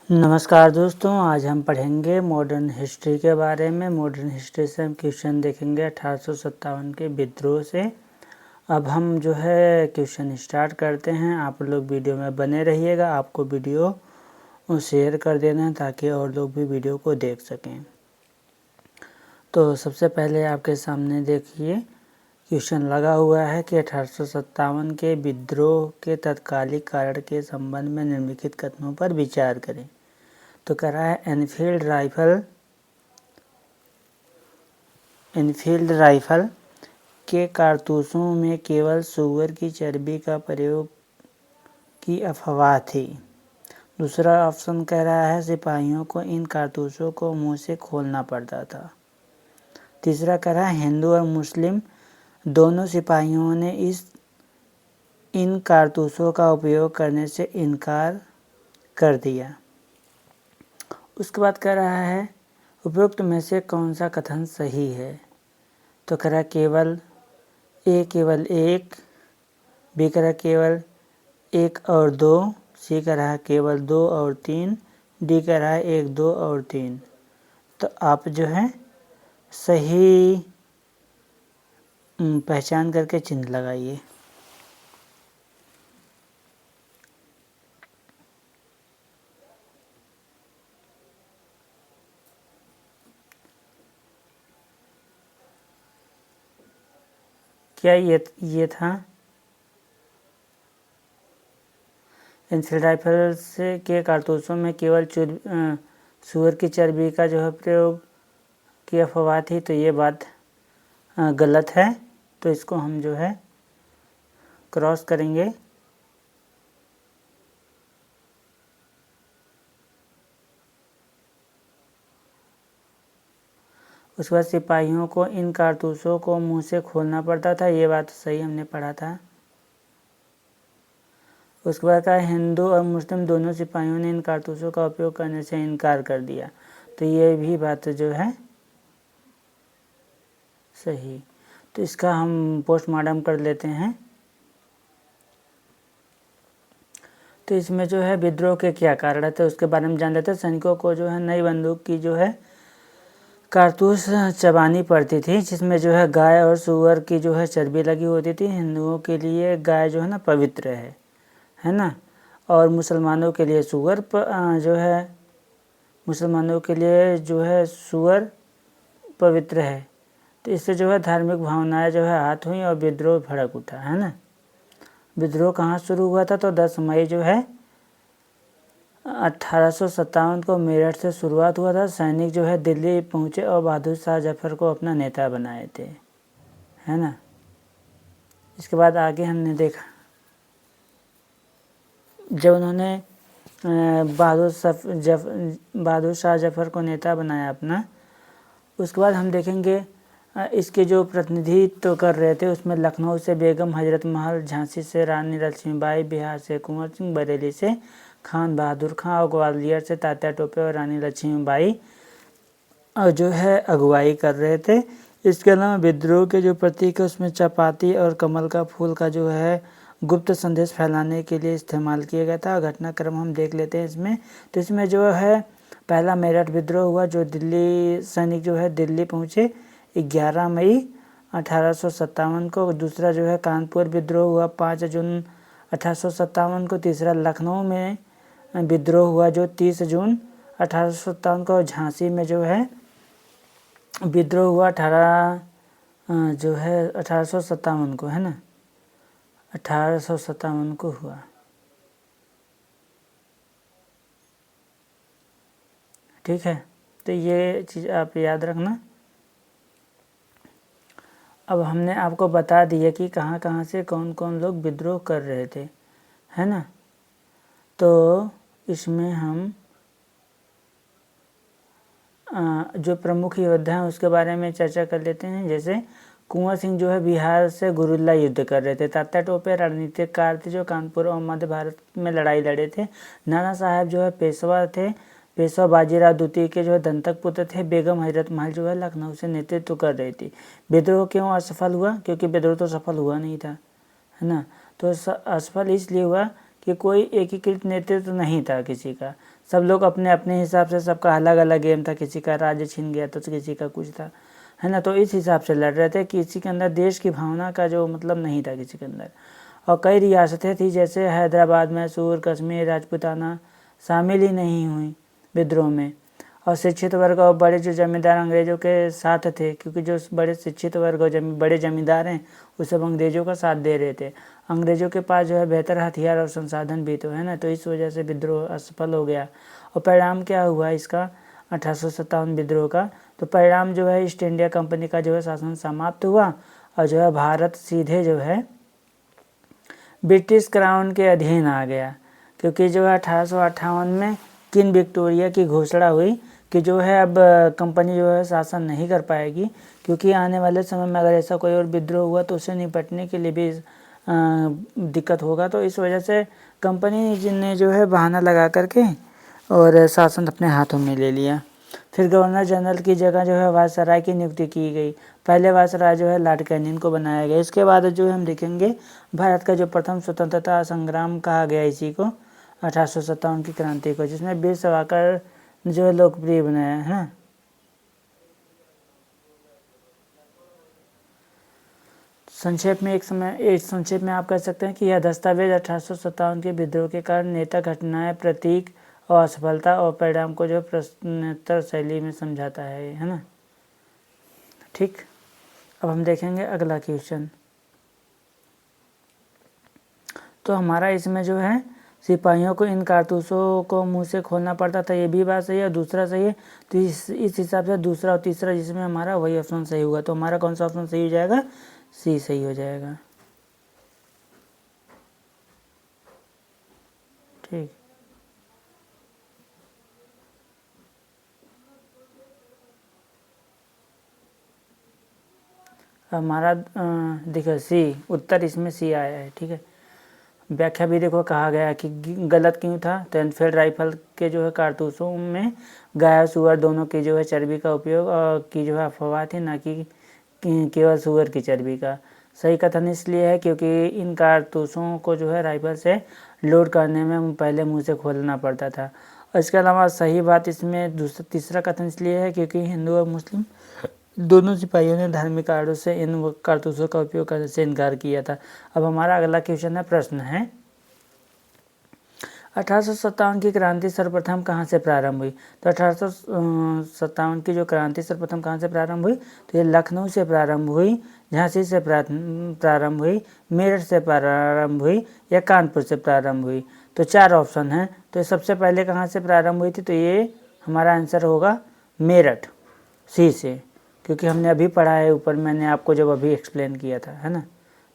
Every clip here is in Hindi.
नमस्कार दोस्तों, आज हम पढ़ेंगे मॉडर्न हिस्ट्री के बारे में। मॉडर्न हिस्ट्री से हम क्वेश्चन देखेंगे 1857 के विद्रोह से। अब हम जो है क्वेश्चन स्टार्ट करते हैं। आप लोग वीडियो में बने रहिएगा। आपको वीडियो शेयर कर देना है ताकि और लोग भी वीडियो को देख सकें। तो सबसे पहले आपके सामने देखिए क्वेश्चन लगा हुआ है कि 1857 के विद्रोह के तत्कालिक कारण के संबंध में निम्नलिखित कथनों पर विचार करें। तो कह रहा है एनफील्ड राइफल के कारतूसों में केवल सूअर की चर्बी का प्रयोग की अफवाह थी। दूसरा ऑप्शन कह रहा है सिपाहियों को इन कारतूसों को मुंह से खोलना पड़ता था। तीसरा कह रहा है हिंदू और मुस्लिम दोनों सिपाहियों ने इन कारतूसों का उपयोग करने से इनकार कर दिया। उसके बाद कह रहा है उपरोक्त में से कौन सा कथन सही है। तो कह रहा है केवल एक, बी कह रहा है केवल 1 और 2, सी कह रहा है केवल 2 और 3, डी कह रहा है 1, 2 और 3। तो आप जो है सही पहचान करके चिन्ह लगाइए। क्या ये था एनफील्ड राइफल से के कारतूसों में केवल सूअर की चर्बी का जो है प्रयोग की अफवाह थी। तो ये बात गलत है। तो इसको हम जो है क्रॉस करेंगे। उसके बाद सिपाहियों को इन कारतूसों को मुंह से खोलना पड़ता था। ये बात सही हमने पढ़ा था। उसके बाद कहा हिंदू और मुस्लिम दोनों सिपाहियों ने इन कारतूसों का उपयोग करने से इनकार कर दिया। तो ये भी बात जो है सही। तो इसका हम पोस्टमार्टम कर लेते हैं। तो इसमें जो है विद्रोह के क्या कारण थे उसके बारे में जान लेते हैं। सैनिकों को जो है नई बंदूक की जो है कारतूस चबानी पड़ती थी, जिसमें जो है गाय और सूअर की जो है चर्बी लगी होती थी। हिंदुओं के लिए गाय जो है ना पवित्र है ना, और मुसलमानों के लिए सूअर सूअर पवित्र है। तो इससे जो है धार्मिक भावनाएं जो है हाथ हुई और विद्रोह भड़क उठा, है ना। विद्रोह कहाँ शुरू हुआ था? तो 10 मई जो है 1857 को मेरठ से शुरुआत हुआ था। सैनिक जो है दिल्ली पहुंचे और बहादुर शाह जफर को अपना नेता बनाए थे, है ना। इसके बाद आगे हमने देखा जब उन्होंने बहादुर शाह जफर को नेता बनाया अपना, उसके बाद हम देखेंगे इसके जो प्रतिनिधित्व कर रहे थे उसमें लखनऊ से बेगम हजरत महल, झांसी से रानी लक्ष्मीबाई, बिहार से कुंवर सिंह, बरेली से खान बहादुर खां और ग्वालियर से तात्या टोपे और रानी लक्ष्मीबाई जो है अगुवाई कर रहे थे। इसके अलावा विद्रोह के जो प्रतीक है उसमें चपाती और कमल का फूल का जो है गुप्त संदेश फैलाने के लिए इस्तेमाल किया गया था। घटनाक्रम हम देख लेते हैं इसमें। तो इसमें जो है पहला मेरठ विद्रोह हुआ, जो दिल्ली सैनिक जो है दिल्ली पहुँचे 11 मई 1857 को। दूसरा जो है कानपुर विद्रोह हुआ 5 जून 1857 को। तीसरा लखनऊ में विद्रोह हुआ जो 30 जून 1857 को। झांसी में जो है विद्रोह हुआ 1857 को, है ना, 1857 को हुआ। ठीक है, तो ये चीज़ आप याद रखना। अब हमने आपको बता दिया कि कहाँ कहाँ से कौन कौन लोग विद्रोह कर रहे थे, है ना। तो इसमें हम जो प्रमुख योद्धा हैं उसके बारे में चर्चा कर लेते हैं। जैसे कुंवर सिंह जो है बिहार से गुरिल्ला युद्ध कर रहे थे। तात्या टोपे राजनीतिकार थे जो कानपुर और मध्य भारत में लड़ाई लड़े थे। नाना साहब जो है पेशवा थे, पेशवा बाजीराव द्वितीय के जो है दंतक पुत्र थे। बेगम हजरत महल जो है लखनऊ से नेतृत्व कर रही थी। विद्रोह क्यों असफल हुआ? क्योंकि विद्रोह तो सफल हुआ नहीं था, है ना। तो असफल इसलिए हुआ कि कोई एकीकृत नेतृत्व नहीं था किसी का, सब लोग अपने अपने हिसाब से, सबका अलग अलग गेम था, किसी का राज्य छीन गया तो किसी का कुछ था, है ना। तो इस हिसाब से लड़ रहे थे, किसी के अंदर देश की भावना का जो मतलब नहीं था किसी के अंदर। और कई रियासतें थी जैसे हैदराबाद, मैसूर, कश्मीर, राजपूताना शामिल ही नहीं हुई विद्रोह में। और शिक्षित वर्ग और बड़े जो जमींदार अंग्रेज़ों के साथ थे, क्योंकि जो बड़े शिक्षित वर्ग और बड़े जमींदार हैं वो सब अंग्रेज़ों का साथ दे रहे थे। अंग्रेज़ों के पास जो है बेहतर हथियार और संसाधन भी तो है ना, तो इस वजह से विद्रोह असफल हो गया। और परिणाम क्या हुआ इसका 1857 विद्रोह का? तो परिणाम जो है ईस्ट इंडिया कंपनी का जो है शासन समाप्त हुआ और जो है भारत सीधे जो है ब्रिटिश क्राउन के अधीन आ गया। क्योंकि जो है 1858 में किंग विक्टोरिया की घोषणा हुई कि जो है अब कंपनी जो है शासन नहीं कर पाएगी, क्योंकि आने वाले समय में अगर ऐसा कोई और विद्रोह हुआ तो उससे निपटने के लिए भी दिक्कत होगा। तो इस वजह से कंपनी ने जो है बहाना लगा करके और शासन अपने हाथों में ले लिया। फिर गवर्नर जनरल की जगह जो है वायसराय की नियुक्ति की गई। पहले वायसराय जो है लॉर्ड कैनिंग को बनाया गया। इसके बाद जो है हम देखेंगे भारत का जो प्रथम स्वतंत्रता संग्राम कहा गया इसी को 1857 की क्रांति को, जिसमें वीर सावरकर जो है लोकप्रिय बनाया है ना। संक्षेप में आप कह सकते हैं कि यह दस्तावेज 1857 के विद्रोह के कारण नेता, घटनाएं, प्रतीक और असफलता और परिणाम को जो प्रश्नोत्तर शैली में समझाता है ना। ठीक, अब हम देखेंगे अगला क्वेश्चन। तो हमारा इसमें जो है सिपाहियों को इन कारतूसों को मुंह से खोलना पड़ता था, ये भी बात सही है। दूसरा सही है, तो इस हिसाब से दूसरा और तीसरा जिसमें हमारा वही ऑप्शन सही होगा। तो हमारा कौन सा ऑप्शन सही हो जाएगा? सी सही हो जाएगा। ठीक, हमारा देखो सी उत्तर इसमें सी आया है। ठीक है, व्याख्या भी देखो कहा गया कि गलत क्यों था। तो एनफील्ड राइफल के जो है कारतूसों में गाय सुअर दोनों की जो है चर्बी का उपयोग की जो है अफवाह थी, ना कि केवल सुअर की चर्बी का। सही कथन इसलिए है क्योंकि इन कारतूसों को जो है राइफल से लोड करने में पहले मुंह से खोलना पड़ता था। और इसके अलावा सही बात इसमें तीसरा कथन इसलिए है क्योंकि हिंदू और मुस्लिम दोनों सिपाहियों ने धार्मिक कारणों से इन कारतूसों का उपयोग करने से इनकार किया था। अब हमारा अगला क्वेश्चन है, प्रश्न है 1857 की क्रांति सर्वप्रथम कहाँ से प्रारंभ हुई? तो 1857 की जो क्रांति सर्वप्रथम कहाँ से प्रारंभ हुई? तो ये लखनऊ से प्रारंभ हुई, झांसी से प्रारंभ हुई, मेरठ से प्रारंभ हुई या कानपुर से प्रारंभ हुई? तो चार ऑप्शन हैं। तो सबसे पहले कहाँ से प्रारंभ हुई थी? तो ये हमारा आंसर होगा मेरठ, सी से, क्योंकि हमने अभी पढ़ा है ऊपर, मैंने आपको जब अभी एक्सप्लेन किया था, है ना।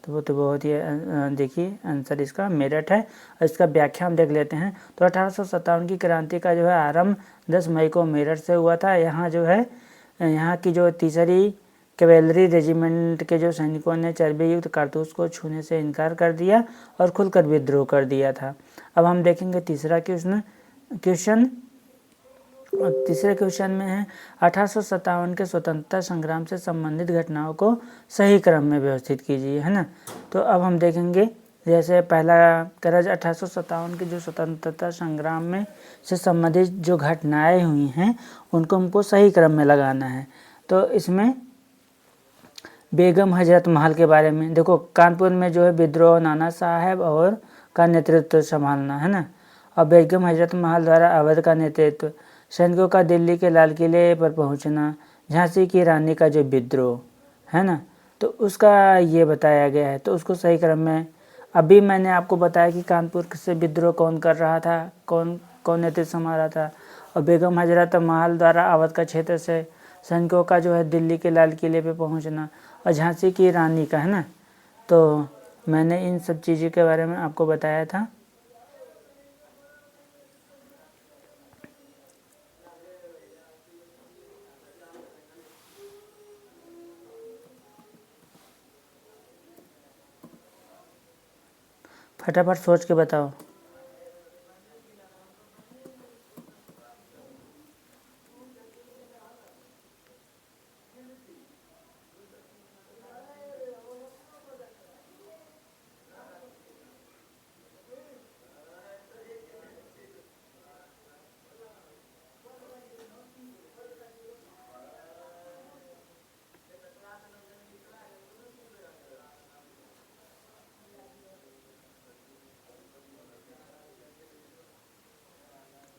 तो वो तो बहुत ही देखिए आंसर इसका मेरठ है। और इसका व्याख्या हम देख लेते हैं। तो 1857 की क्रांति का जो है आरंभ 10 मई को मेरठ से हुआ था। यहाँ जो है यहाँ की जो तीसरी कैवेलरी रेजिमेंट के जो सैनिकों ने चर्बी युक्त कारतूस को छूने से इनकार कर दिया और खुलकर विद्रोह कर दिया था। अब हम देखेंगे तीसरा क्वेश्चन। तीसरे क्वेश्चन में है 1857 के स्वतंत्रता संग्राम से संबंधित घटनाओं को सही क्रम में व्यवस्थित कीजिए, है ना। तो अब हम देखेंगे जैसे पहला करज 1857 के जो स्वतंत्रता संग्राम में से संबंधित जो घटनाएं हुई हैं उनको हमको सही क्रम में लगाना है। तो इसमें बेगम हजरत महल के बारे में देखो, कानपुर में जो है विद्रोह नाना साहब और का नेतृत्व संभालना, है ना। और बेगम हजरत महल द्वारा अवध का नेतृत्व, सैनिकों का दिल्ली के लाल किले पर पहुंचना, झांसी की रानी का जो विद्रोह, है ना, तो उसका ये बताया गया है। तो उसको सही क्रम में, अभी मैंने आपको बताया कि कानपुर से विद्रोह कौन कर रहा था, कौन कौन नेतृत्व संभाल रहा था। और बेगम हजरत महल द्वारा अवध का क्षेत्र से सैनिकों का जो है दिल्ली के लाल किले पे पहुंचना, और झांसी की रानी का, है ना। तो मैंने इन सब चीज़ों के बारे में आपको बताया था। फटाफट सोच के बताओ।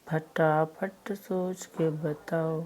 फटाफट सोच के बताओ।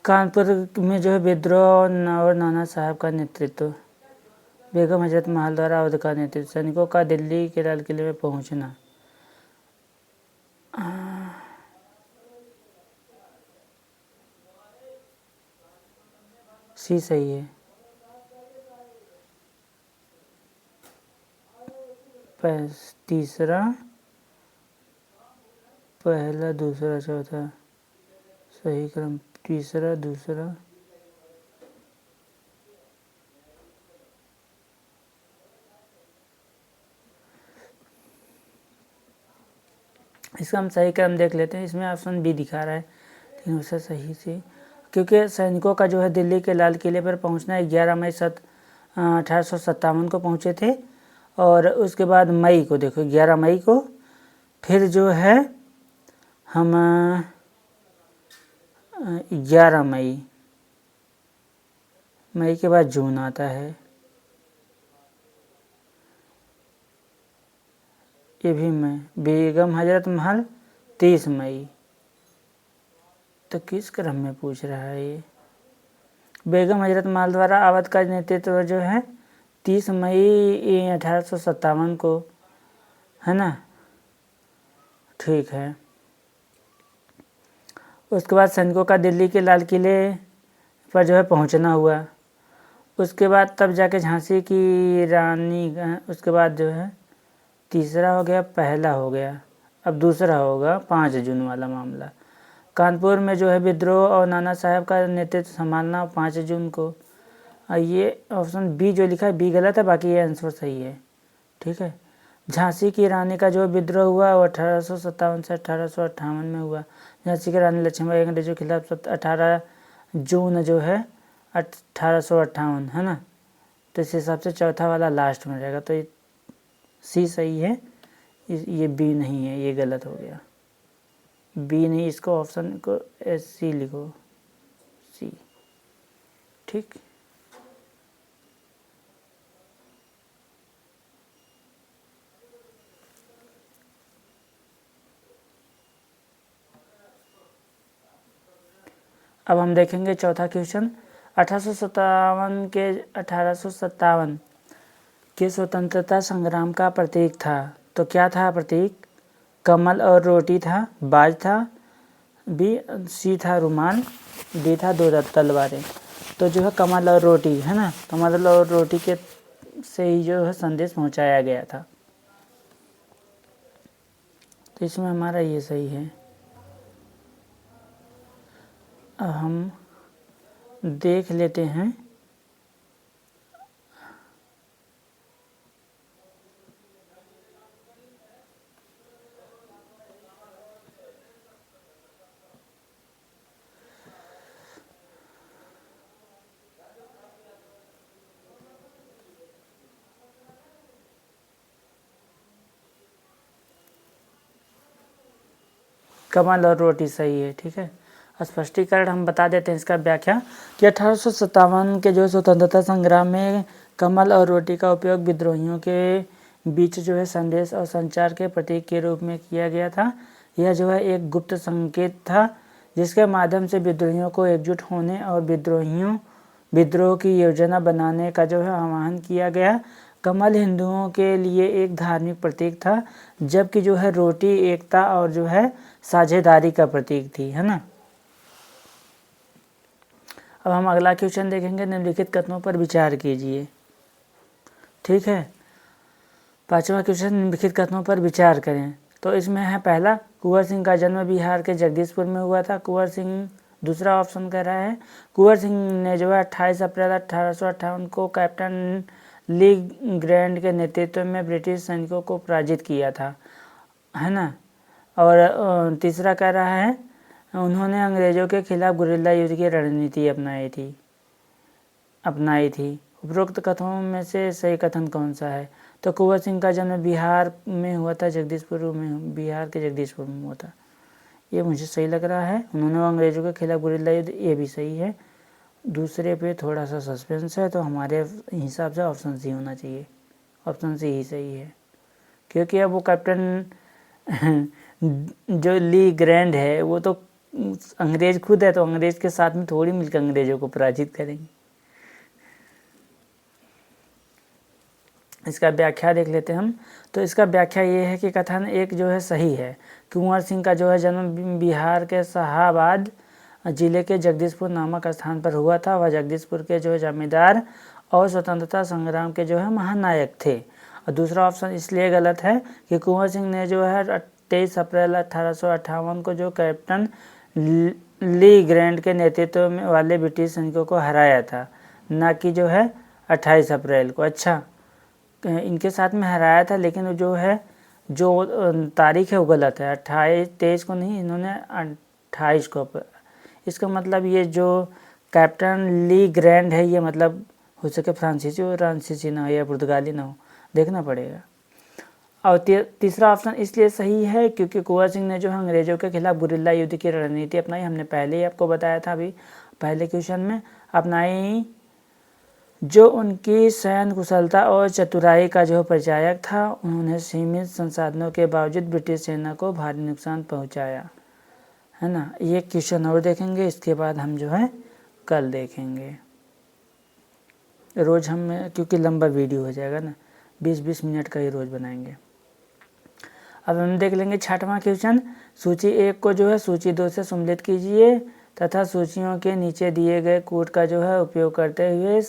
कानपुर में जो है विद्रोह और नाना साहब का नेतृत्व। बेगम हजरत महल द्वारा अवध का नेतृत्व। सैनिकों का दिल्ली के लाल किले में पहुंचना। सी सही है। तीसरा, पहला, दूसरा, चौथा, सही क्रम तीसरा, दूसरा, इसका हम सही क्रम देख लेते हैं। इसमें ऑप्शन बी दिखा रहा है, लेकिन उससे सही से, क्योंकि सैनिकों का जो है दिल्ली के लाल किले पर पहुंचना 11 मई 1857 को पहुंचे थे। और उसके बाद मई को देखो 11 मई को, फिर जो है हम 11 मई के बाद जून आता है। ये भी मई। बेगम हजरत महल 30 मई। तो किस क्रम में पूछ रहा है ये? बेगम हजरत महल द्वारा अवध का नेतृत्व जो है 30 मई 1857 को, है ना? ठीक है। उसके बाद सैनिकों का दिल्ली के लाल किले पर जो है पहुंचना हुआ। उसके बाद तब जाके झांसी की रानी, उसके बाद जो है तीसरा हो गया, पहला हो गया, अब दूसरा होगा 5 जून वाला मामला। कानपुर में जो है विद्रोह और नाना साहब का नेतृत्व संभालना 5 जून को। ये ऑप्शन बी जो लिखा है बी गलत है, बाकी ये आंसर सही है। ठीक है। झांसी की रानी का जो विद्रोह हुआ वो 1857 से 1858 में हुआ। झांसी की रानी लक्ष्मीबाई अंग्रेजों के खिलाफ 18 जून जो है 1858, है ना? तो इस हिसाब से चौथा वाला लास्ट में रहेगा, तो ये सी सही है, ये बी नहीं है, ये गलत हो गया। बी नहीं, इसको ऑप्शन को सी लिखो, सी। ठीक। अब हम देखेंगे चौथा क्वेश्चन। 1857 के स्वतंत्रता संग्राम का प्रतीक था, तो क्या था प्रतीक? कमल और रोटी था, बाज था, बी सी था रुमाल, डी था 2 तलवारें। तो जो है कमल और रोटी, है ना? कमल और रोटी के से ही जो है संदेश पहुंचाया गया था। तो इसमें हमारा ये सही है। अब हम देख लेते हैं कमल और रोटी सही है। ठीक है। स्पष्टीकरण हम बता देते हैं इसका व्याख्या कि 1857 के जो स्वतंत्रता संग्राम में कमल और रोटी का उपयोग विद्रोहियों के बीच जो है संदेश और संचार के प्रतीक के रूप में किया गया था। यह जो है एक गुप्त संकेत था जिसके माध्यम से विद्रोहियों को एकजुट होने और विद्रोह की योजना बनाने का जो है आह्वान किया गया। कमल हिंदुओं के लिए एक धार्मिक प्रतीक था, जबकि जो है रोटी एकता और जो है साझेदारी का प्रतीक थी, है ना? अब हम अगला क्वेश्चन देखेंगे। निम्नलिखित कथनों पर विचार कीजिए। ठीक है। 5वां क्वेश्चन, निम्नलिखित कथनों पर विचार करें। तो इसमें है पहला, कुंवर सिंह का जन्म बिहार के जगदीशपुर में हुआ था। कुंवर सिंह दूसरा ऑप्शन कह रहा है कुंवर सिंह ने जो है 28 अप्रैल 1858 को कैप्टन ली ग्रैंड के नेतृत्व में ब्रिटिश सैनिकों को पराजित किया था, है ना। और तीसरा कह रहा है उन्होंने अंग्रेजों के खिलाफ गुरिल्ला युद्ध की रणनीति अपनाई थी। उपरोक्त कथनों में से सही कथन कौन सा है? तो कुंवर सिंह का जन्म बिहार में हुआ था, बिहार के जगदीशपुर में हुआ था। ये मुझे सही लग रहा है। उन्होंने अंग्रेजों के खिलाफ गुरिल्ला युद्ध, ये भी सही है। दूसरे पे थोड़ा सा सस्पेंस है, तो हमारे हिसाब से ऑप्शन सी होना चाहिए। ऑप्शन सी ही सही है, क्योंकि अब वो कैप्टन जो ली ग्रैंड है वो तो अंग्रेज खुद है, तो अंग्रेज के साथ में थोड़ी मिलकर अंग्रेजों को पराजित करेंगे। इसका व्याख्या देख लेते हैं हम। तो इसका व्याख्या ये है कि कथन एक जो है सही है। कुंवर सिंह का जो है जन्म बिहार के शाहाबाद जिले के जगदीशपुर नामक स्थान पर हुआ था। वह जगदीशपुर के जो है जमींदार और स्वतंत्रता संग्राम के जो है महानायक थे। और दूसरा ऑप्शन इसलिए गलत है कि कुंवर सिंह ने जो है 23 अप्रैल 1858 को जो कैप्टन ली ग्रैंड के नेतृत्व में वाले ब्रिटिश सैनिकों को हराया था, ना कि जो है 28 अप्रैल को। अच्छा, इनके साथ में हराया था, लेकिन जो है जो तारीख है वो गलत है। 23 को नहीं, इन्होंने 28 को। इसका मतलब ये जो कैप्टन ली ग्रैंड है, ये मतलब हो सके फ्रांसीसी ना हो या पुर्तगाली ना हो, देखना पड़ेगा। और तीसरा ऑप्शन इसलिए सही है क्योंकि कुंवर सिंह ने जो है अंग्रेजों के खिलाफ गुरिल्ला युद्ध की रणनीति अपनाई। हमने पहले ही आपको बताया था, अभी पहले क्वेश्चन में अपनाई, जो उनकी सैन्य कुशलता और चतुराई का जो परिचायक था। उन्होंने सीमित संसाधनों के बावजूद ब्रिटिश सेना को भारी नुकसान पहुंचाया, है ना। ये क्वेश्चन और देखेंगे, इसके बाद हम जो है कल देखेंगे। रोज़ हम, क्योंकि लंबा वीडियो हो जाएगा ना, 20-20 मिनट का ही रोज़ बनाएंगे। अब हम देख लेंगे 6वां क्वेश्चन। सूची 1 को जो है सूची 2 से सम्मिलित कीजिए तथा सूचियों के नीचे दिए गए कोड का जो है उपयोग करते हुए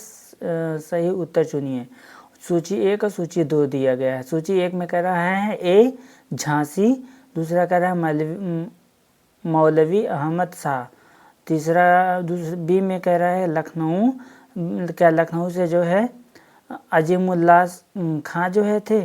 सही उत्तर चुनिए। सूची 1 और सूची 2 दिया गया है। सूची 1 में कह रहा है ए झांसी, दूसरा कह रहा है मौलवी अहमद शाह, तीसरा बी में कह रहा है लखनऊ, क्या लखनऊ से जो है अजीमुल्लाह खां जो है थे।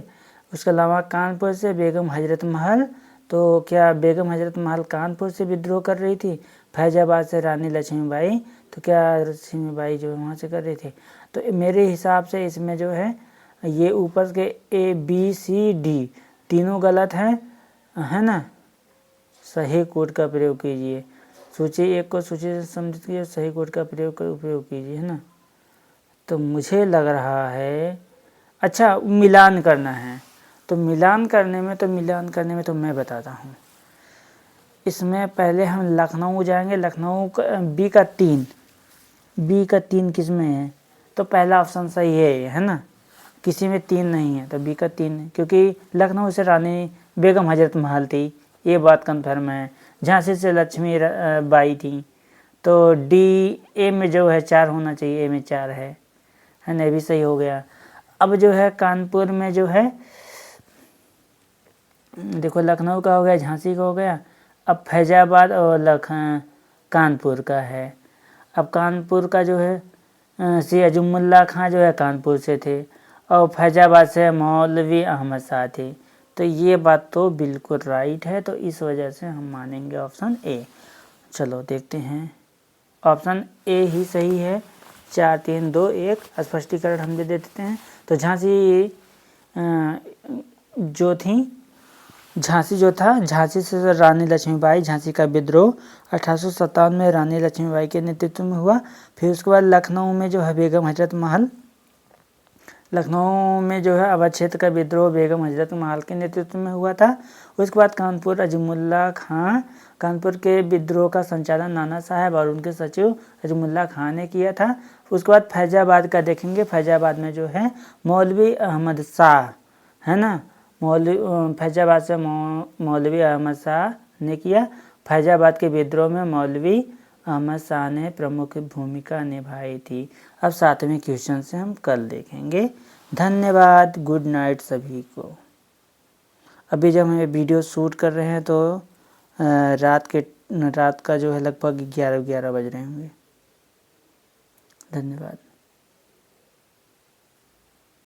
उसके अलावा कानपुर से बेगम हजरत महल, तो क्या बेगम हजरत महल कानपुर से विद्रोह कर रही थी। फैजाबाद से रानी लक्ष्मीबाई, तो क्या लक्ष्मीबाई जो वहाँ से कर रही थी। तो मेरे हिसाब से इसमें जो है ये ऊपर के ए बी सी डी तीनों गलत है ना। सही कोड का प्रयोग कीजिए। सूची 1 को सूची से सम्मिलित कीजिए, सही कोड का उपयोग कीजिए, है ना। तो मुझे लग रहा है, अच्छा मिलान करना है, तो मिलान करने में तो मैं बताता हूँ। इसमें पहले हम लखनऊ जाएंगे। लखनऊ बी का 3 किस में है, तो पहला ऑप्शन सही है ना। किसी में 3 नहीं है, तो बी का 3 है, क्योंकि लखनऊ से रानी बेगम हजरत महल थी, ये बात कन्फर्म है। झांसी से लक्ष्मी बाई थी, तो डी ए में जो है 4 होना चाहिए, ए में 4 है ना, ये भी सही हो गया। अब जो है कानपुर में जो है, देखो लखनऊ का हो गया, झांसी का हो गया, अब फैजाबाद और कानपुर का है। अब कानपुर का जो है सी अजमुल्ला खां जो है कानपुर से थे, और फैजाबाद से मौलवी अहमद शाह थे। तो ये बात तो बिल्कुल राइट है, तो इस वजह से हम मानेंगे ऑप्शन ए। चलो देखते हैं, ऑप्शन ए ही सही है। 4 3 2 1 स्पष्टीकरण हम दे देते हैं। तो झांसी झांसी से रानी लक्ष्मीबाई, झांसी का विद्रोह 1857 में रानी लक्ष्मीबाई के नेतृत्व में हुआ। फिर उसके बाद लखनऊ में जो है बेगम हजरत महल, लखनऊ में जो है अवध क्षेत्र का विद्रोह बेगम हजरत महल के नेतृत्व में हुआ था। उसके बाद कानपुर अजमुल्ला खां, कानपुर के विद्रोह का संचालन नाना साहब और उनके सचिव अजमुल्ला खां ने किया था। उसके बाद फैजाबाद का देखेंगे। फैजाबाद में जो है मौलवी अहमद शाह, है ना, फैजाबाद से मौलवी अहमद शाह ने किया। फैजाबाद के विद्रोह में मौलवी अहमद शाह ने प्रमुख भूमिका निभाई थी। अब 7वें क्वेश्चन से हम कल देखेंगे। धन्यवाद, गुड नाइट सभी को। अभी जब हम ये वीडियो शूट कर रहे हैं तो रात के रात का जो है लगभग 11 बज रहे होंगे। धन्यवाद।